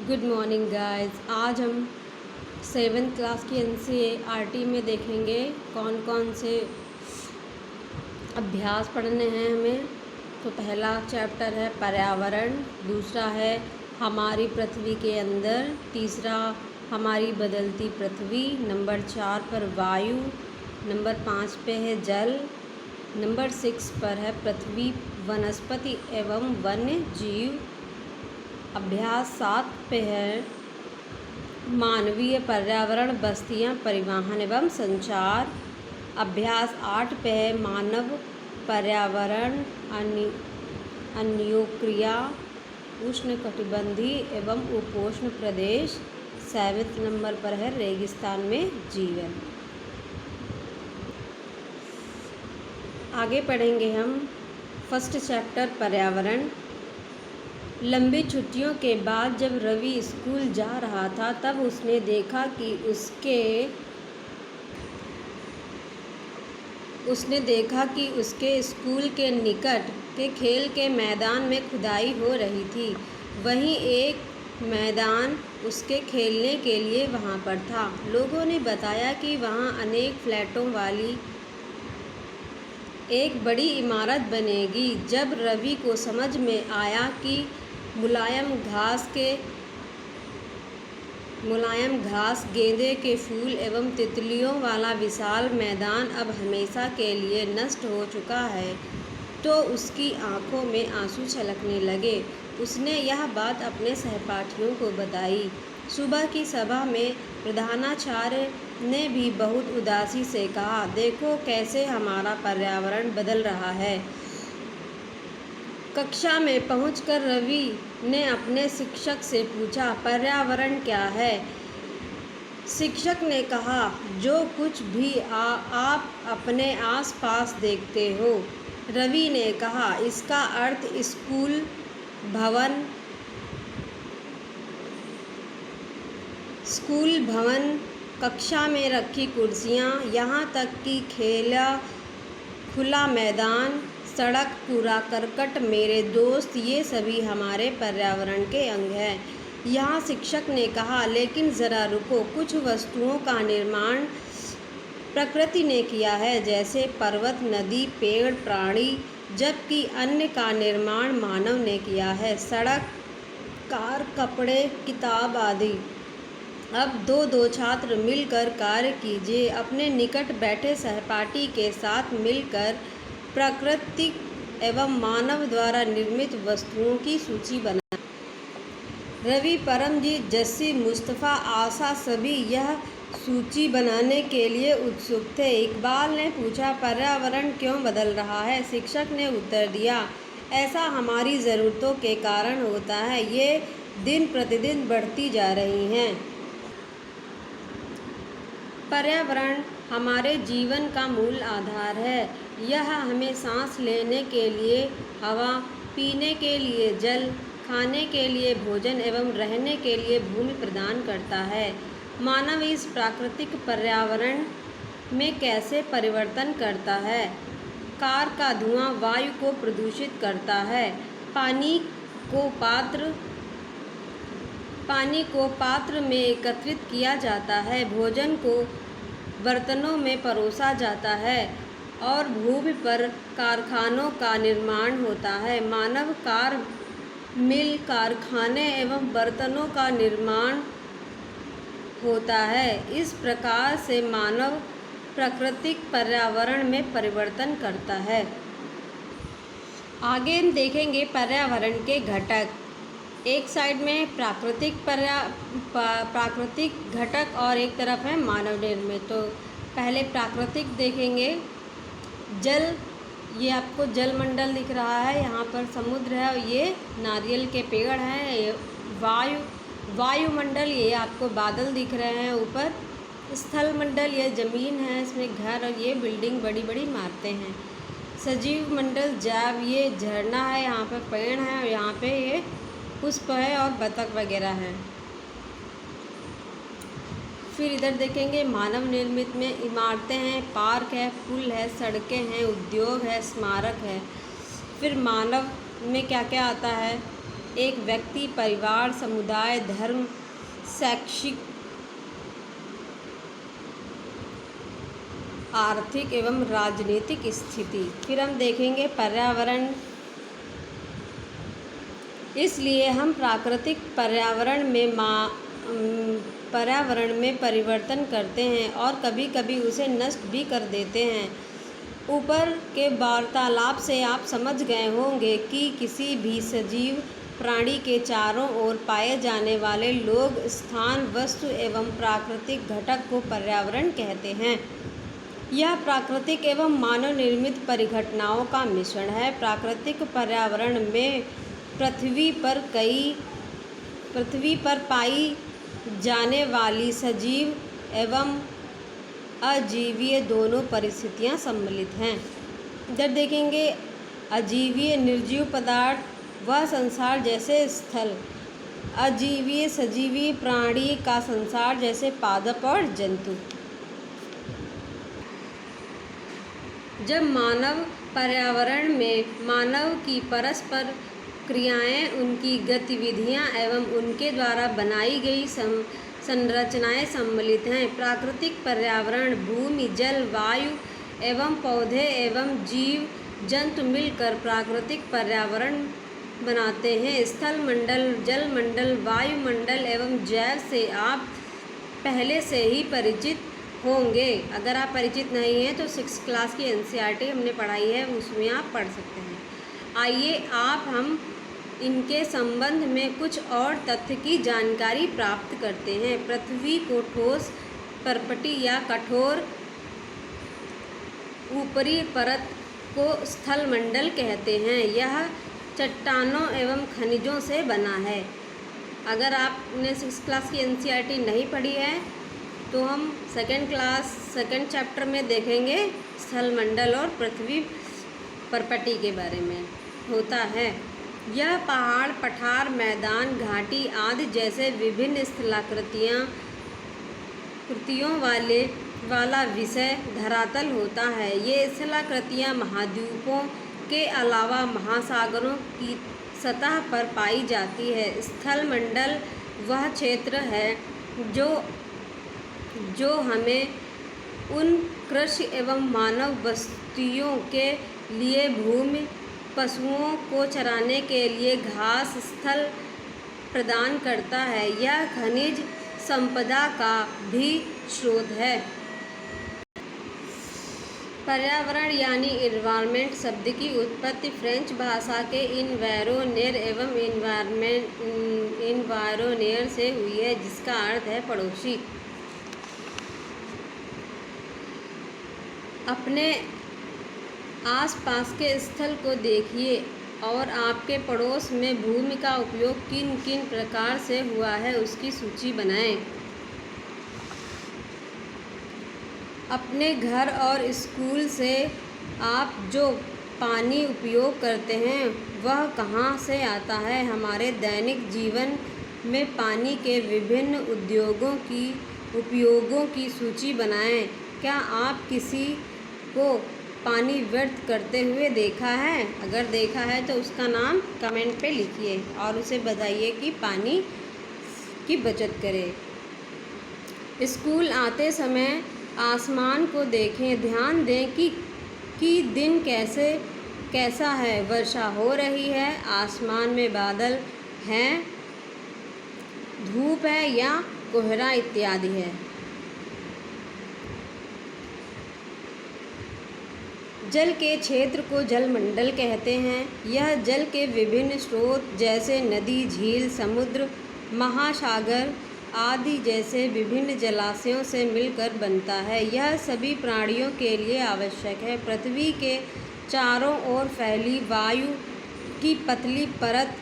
Good morning guys. आज हम 7th class की एनसीईआरटी में देखेंगे कौन कौन से अभ्यास पढ़ने हैं हमें। तो पहला चैप्टर है पर्यावरण, दूसरा है हमारी पृथ्वी के अंदर, तीसरा हमारी बदलती पृथ्वी, नंबर 4 पर वायु, नंबर 5 पे है जल, नंबर 6 पर है पृथ्वी, वनस्पति एवं वन्य जीव। अभ्यास 7 पे है मानवीय पर्यावरण, बस्तियां, परिवहन एवं संचार। अभ्यास 8 पे है मानव पर्यावरण, अन्योक्रिया, उष्णकटिबंधीय एवं उपोष्ण प्रदेश। 7 नंबर पर है रेगिस्तान में जीवन। आगे पढ़ेंगे हम फर्स्ट चैप्टर पर्यावरण। लंबी छुट्टियों के बाद जब रवि स्कूल जा रहा था तब उसने देखा कि उसके स्कूल के निकट के खेल के मैदान में खुदाई हो रही थी। वहीं एक मैदान उसके खेलने के लिए वहां पर था। लोगों ने बताया कि वहां अनेक फ्लैटों वाली एक बड़ी इमारत बनेगी। जब रवि को समझ में आया कि मुलायम घास, गेंदे के फूल एवं तितलियों वाला विशाल मैदान अब हमेशा के लिए नष्ट हो चुका है, तो उसकी आंखों में आंसू छलकने लगे। उसने यह बात अपने सहपाठियों को बताई। सुबह की सभा में प्रधानाचार्य ने भी बहुत उदासी से कहा, देखो कैसे हमारा पर्यावरण बदल रहा है। कक्षा में पहुंचकर रवि ने अपने शिक्षक से पूछा, पर्यावरण क्या है? शिक्षक ने कहा, जो कुछ भी आप अपने आसपास देखते हो। रवि ने कहा, इसका अर्थ स्कूल भवन, कक्षा में रखी कुर्सियां, यहाँ तक कि खुला मैदान, सड़क, कूड़ा करकट। मेरे दोस्त, ये सभी हमारे पर्यावरण के अंग हैं। यहाँ शिक्षक ने कहा, लेकिन ज़रा रुको, कुछ वस्तुओं का निर्माण प्रकृति ने किया है, जैसे पर्वत, नदी, पेड़, प्राणी, जबकि अन्य का निर्माण मानव ने किया है, सड़क, कार, कपड़े, किताब आदि। अब दो छात्र मिलकर कार्य कीजिए। अपने निकट बैठे सहपाठी के साथ मिलकर प्राकृतिक एवं मानव द्वारा निर्मित वस्तुओं की सूची बनाएं। रवि, परमजीत, जस्सी, मुस्तफ़ा, आशा सभी यह सूची बनाने के लिए उत्सुक थे। इकबाल ने पूछा, पर्यावरण क्यों बदल रहा है? शिक्षक ने उत्तर दिया, ऐसा हमारी ज़रूरतों के कारण होता है। ये दिन प्रतिदिन बढ़ती जा रही हैं। पर्यावरण हमारे जीवन का मूल आधार है। यह हमें सांस लेने के लिए हवा, पीने के लिए जल, खाने के लिए भोजन एवं रहने के लिए भूमि प्रदान करता है। मानव इस प्राकृतिक पर्यावरण में कैसे परिवर्तन करता है? कार का धुआं वायु को प्रदूषित करता है। पानी को पात्र में एकत्रित किया जाता है। भोजन को बर्तनों में परोसा जाता है और भूमि पर कारखानों का निर्माण होता है। मानव कार, मिल, कारखाने एवं बर्तनों का निर्माण होता है। इस प्रकार से मानव प्राकृतिक पर्यावरण में परिवर्तन करता है। आगे हम देखेंगे पर्यावरण के घटक। एक साइड में प्राकृतिक घटक और एक तरफ है मानव निर्मित। तो पहले प्राकृतिक देखेंगे। जल, ये आपको जलमंडल दिख रहा है, यहाँ पर समुद्र है और ये नारियल के पेड़ हैं। वायुमंडल, ये आपको बादल दिख रहे हैं ऊपर। स्थल मंडल, ये ज़मीन है, इसमें घर और ये बिल्डिंग, बड़ी बड़ी इमारतें हैं। सजीव मंडल, जैव, ये झरना है, यहाँ पर पेड़ हैं और यहाँ पे ये पुष्प है और बतख वगैरह है। फिर इधर देखेंगे मानव निर्मित में इमारतें हैं, पार्क है, पुल है, सड़कें हैं, उद्योग है, स्मारक है। फिर मानव में क्या क्या आता है? एक व्यक्ति, परिवार, समुदाय, धर्म, शैक्षिक, आर्थिक एवं राजनीतिक स्थिति। फिर हम देखेंगे पर्यावरण। इसलिए हम प्राकृतिक पर्यावरण में परिवर्तन करते हैं और कभी कभी उसे नष्ट भी कर देते हैं। ऊपर के वार्तालाप से आप समझ गए होंगे कि किसी भी सजीव प्राणी के चारों ओर पाए जाने वाले लोग, स्थान, वस्तु एवं प्राकृतिक घटक को पर्यावरण कहते हैं। यह प्राकृतिक एवं मानव निर्मित परिघटनाओं का मिश्रण है। प्राकृतिक पर्यावरण में पृथ्वी पर पाई जाने वाली सजीव एवं अजीवीय दोनों परिस्थितियां सम्मिलित हैं। इधर देखेंगे अजीवीय, निर्जीव पदार्थ वह संसार जैसे स्थल, अजीवीय सजीवी प्राणी का संसार जैसे पादप और जंतु। जब मानव पर्यावरण में मानव की परस्पर क्रियाएं, उनकी गतिविधियां एवं उनके द्वारा बनाई गई संरचनाएं सम्मिलित हैं। प्राकृतिक पर्यावरण भूमि, जल, वायु एवं पौधे एवं जीव जंतु मिलकर प्राकृतिक पर्यावरण बनाते हैं। स्थल मंडल, जल मंडल, वायुमंडल एवं जैव से आप पहले से ही परिचित होंगे। अगर आप परिचित नहीं हैं तो 6th क्लास की NCERT हमने पढ़ाई है, उसमें आप पढ़ सकते हैं। आइए हम इनके संबंध में कुछ और तथ्य की जानकारी प्राप्त करते हैं। पृथ्वी को ठोस परपटी या कठोर ऊपरी परत को स्थल मंडल कहते हैं। यह चट्टानों एवं खनिजों से बना है। अगर आपने 6th क्लास की NCERT नहीं पढ़ी है तो हम 2nd चैप्टर में देखेंगे स्थल मंडल और पृथ्वी परपटी के बारे में होता है। यह पहाड़, पठार, मैदान, घाटी आदि जैसे विभिन्न स्थलाकृतियों वाला विषय धरातल होता है। ये स्थलाकृतियाँ महाद्वीपों के अलावा महासागरों की सतह पर पाई जाती है। स्थल मंडल वह क्षेत्र है जो हमें उन कृषि एवं मानव बस्तियों के लिए भूमि, पशुओं को चराने के लिए घास स्थल प्रदान करता है। यह खनिज संपदा का भी स्रोत है। पर्यावरण यानी एनवायरनमेंट शब्द की उत्पत्ति फ्रेंच भाषा के इन्वायरोनेर एवं इन्वायरोनेर से हुई है, जिसका अर्थ है पड़ोसी। अपने आसपास के स्थल को देखिए और आपके पड़ोस में भूमि का उपयोग किन किन प्रकार से हुआ है उसकी सूची बनाएं। अपने घर और स्कूल से आप जो पानी उपयोग करते हैं वह कहाँ से आता है। हमारे दैनिक जीवन में पानी के विभिन्न उपयोगों की सूची बनाएं। क्या आप किसी को पानी व्यर्थ करते हुए देखा है? अगर देखा है तो उसका नाम कमेंट पे लिखिए और उसे बताइए कि पानी की बचत करें। स्कूल आते समय आसमान को देखें, ध्यान दें कि दिन कैसा है, वर्षा हो रही है, आसमान में बादल हैं, धूप है या कोहरा इत्यादि है। जल के क्षेत्र को जलमंडल कहते हैं। यह जल के विभिन्न स्रोत जैसे नदी, झील, समुद्र, महासागर आदि जैसे विभिन्न जलाशयों से मिलकर बनता है। यह सभी प्राणियों के लिए आवश्यक है। पृथ्वी के चारों ओर फैली वायु की पतली परत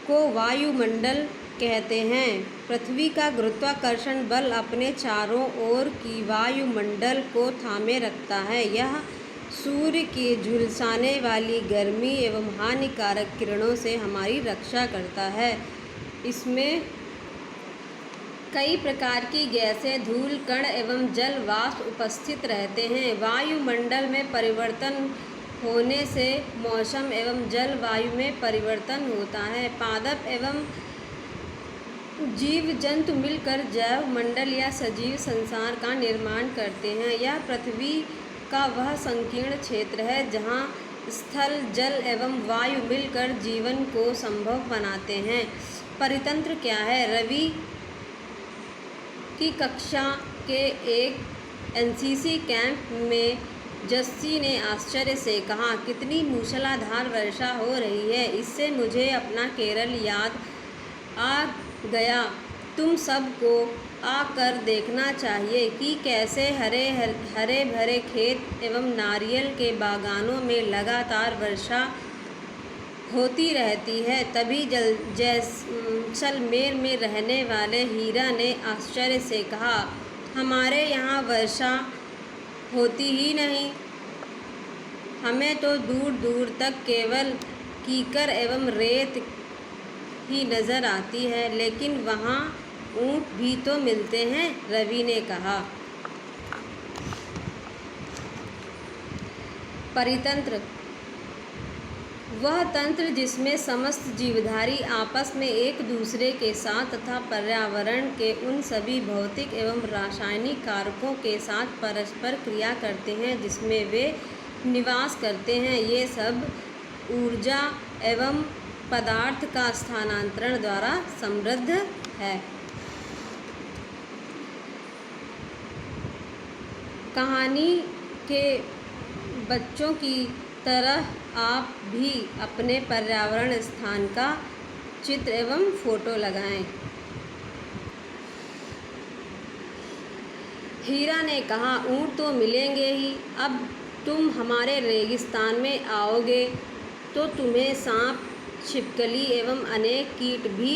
को वायुमंडल कहते हैं। पृथ्वी का गुरुत्वाकर्षण बल अपने चारों ओर की वायुमंडल को थामे रखता है। यह सूर्य की झुलसाने वाली गर्मी एवं हानिकारक किरणों से हमारी रक्षा करता है। इसमें कई प्रकार की गैसें, धूल कण एवं जल वाष्प उपस्थित रहते हैं। वायुमंडल में परिवर्तन होने से मौसम एवं जलवायु में परिवर्तन होता है। पादप एवं जीव जंतु मिलकर जैव मंडल या सजीव संसार का निर्माण करते हैं। यह पृथ्वी का वह संकीर्ण क्षेत्र है जहाँ स्थल, जल एवं वायु मिलकर जीवन को संभव बनाते हैं। परितंत्र क्या है? रवि की कक्षा के एक एनसीसी कैंप में जस्सी ने आश्चर्य से कहा, कितनी मूसलाधार वर्षा हो रही है, इससे मुझे अपना केरल याद आ गया। तुम सबको आकर देखना चाहिए कि कैसे हरे भरे खेत एवं नारियल के बागानों में लगातार वर्षा होती रहती है। तभी जैसलमेर में रहने वाले हीरा ने आश्चर्य से कहा, हमारे यहाँ वर्षा होती ही नहीं, हमें तो दूर दूर तक केवल कीकर एवं रेत ही नज़र आती है, लेकिन वहाँ ऊँट भी तो मिलते हैं। रवि ने कहा। परितंत्र वह तंत्र जिसमें समस्त जीवधारी आपस में एक दूसरे के साथ तथा पर्यावरण के उन सभी भौतिक एवं रासायनिक कारकों के साथ परस्पर क्रिया करते हैं जिसमें वे निवास करते हैं। ये सब ऊर्जा एवं पदार्थ का स्थानांतरण द्वारा समृद्ध है। कहानी के बच्चों की तरह आप भी अपने पर्यावरण स्थान का चित्र एवं फोटो लगाएं। हीरा ने कहा, ऊँट तो मिलेंगे ही, अब तुम हमारे रेगिस्तान में आओगे तो तुम्हें सांप, छिपकली एवं अनेक कीट भी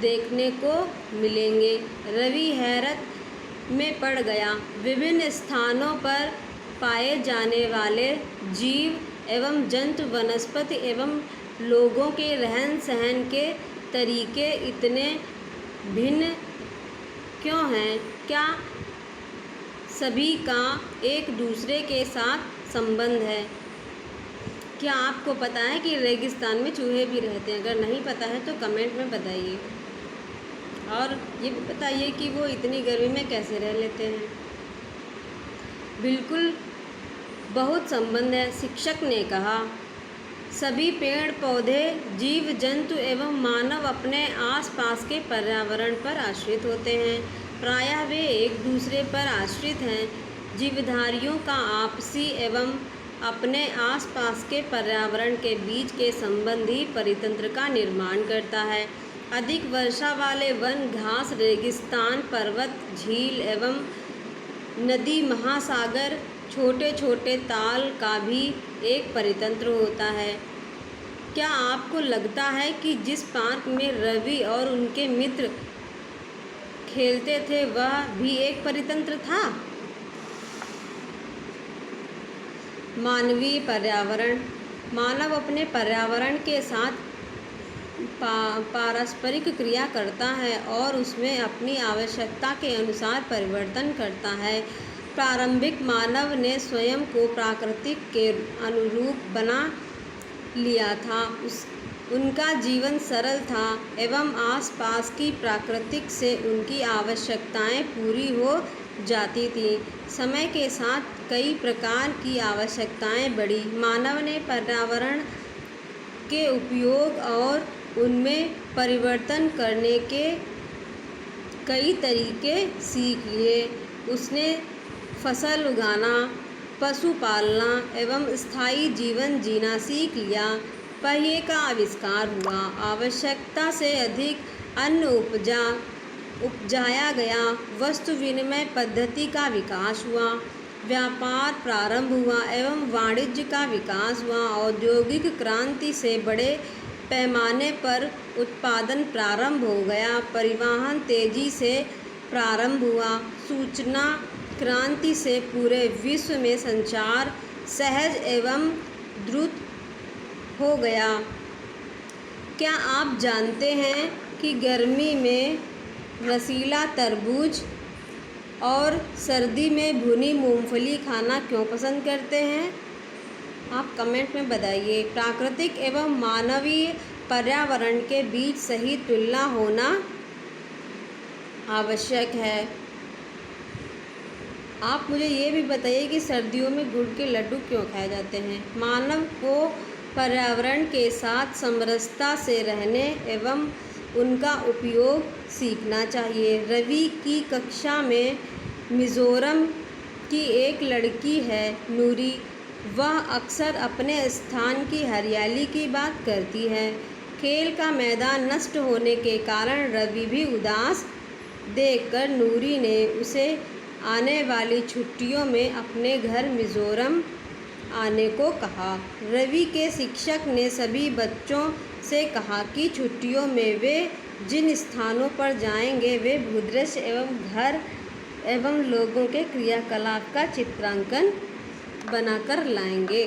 देखने को मिलेंगे। रवि हैरत में पड़ गया। विभिन्न स्थानों पर पाए जाने वाले जीव एवं जंतु, वनस्पति एवं लोगों के रहन सहन के तरीके इतने भिन्न क्यों हैं? क्या सभी का एक दूसरे के साथ संबंध है? क्या आपको पता है कि रेगिस्तान में चूहे भी रहते हैं? अगर नहीं पता है तो कमेंट में बताइए, और ये भी बताइए कि वो इतनी गर्मी में कैसे रह लेते हैं। बिल्कुल बहुत संबंध है, शिक्षक ने कहा। सभी पेड़ पौधे, जीव जंतु एवं मानव अपने आसपास के पर्यावरण पर आश्रित होते हैं। प्रायः वे एक दूसरे पर आश्रित हैं। जीवधारियों का आपसी एवं अपने आसपास के पर्यावरण के बीच के संबंध ही परितंत्र का निर्माण करता है। अधिक वर्षा वाले वन, घास, रेगिस्तान, पर्वत, झील एवं नदी, महासागर, छोटे छोटे ताल का भी एक परितंत्र होता है। क्या आपको लगता है कि जिस पार्क में रवि और उनके मित्र खेलते थे वह भी एक परितंत्र था? मानवीय पर्यावरण। मानव अपने पर्यावरण के साथ पारस्परिक क्रिया करता है और उसमें अपनी आवश्यकता के अनुसार परिवर्तन करता है। प्रारंभिक मानव ने स्वयं को प्रकृति के अनुरूप बना लिया था। उनका जीवन सरल था एवं आसपास की प्रकृति से उनकी आवश्यकताएं पूरी हो जाती थी। समय के साथ कई प्रकार की आवश्यकताएं बढ़ी। मानव ने पर्यावरण के उपयोग और उनमें परिवर्तन करने के कई तरीके सीख लिए। उसने फसल उगाना, पशु पालना एवं स्थायी जीवन जीना सीख लिया। पहिए का आविष्कार हुआ। आवश्यकता से अधिक अन्न उपजाया गया। वस्तु विनिमय पद्धति का विकास हुआ। व्यापार प्रारंभ हुआ एवं वाणिज्य का विकास हुआ। औद्योगिक क्रांति से बड़े पैमाने पर उत्पादन प्रारंभ हो गया। परिवहन तेजी से प्रारंभ हुआ। सूचना क्रांति से पूरे विश्व में संचार सहज एवं द्रुत हो गया। क्या आप जानते हैं कि गर्मी में रसीला तरबूज और सर्दी में भुनी मूंगफली खाना क्यों पसंद करते हैं? आप कमेंट में बताइए। प्राकृतिक एवं मानवीय पर्यावरण के बीच सही तुलना होना आवश्यक है। आप मुझे ये भी बताइए कि सर्दियों में गुड़ के लड्डू क्यों खाए जाते हैं। मानव को पर्यावरण के साथ समरसता से रहने एवं उनका उपयोग सीखना चाहिए। रवि की कक्षा में मिज़ोरम की एक लड़की है नूरी। वह अक्सर अपने स्थान की हरियाली की बात करती है। खेल का मैदान नष्ट होने के कारण रवि भी उदास देखकर नूरी ने उसे आने वाली छुट्टियों में अपने घर मिज़ोरम आने को कहा। रवि के शिक्षक ने सभी बच्चों से कहा कि छुट्टियों में वे जिन स्थानों पर जाएंगे वे भूदृश्य एवं घर एवं लोगों के क्रियाकलाप का चित्रांकन बनाकर लाएंगे।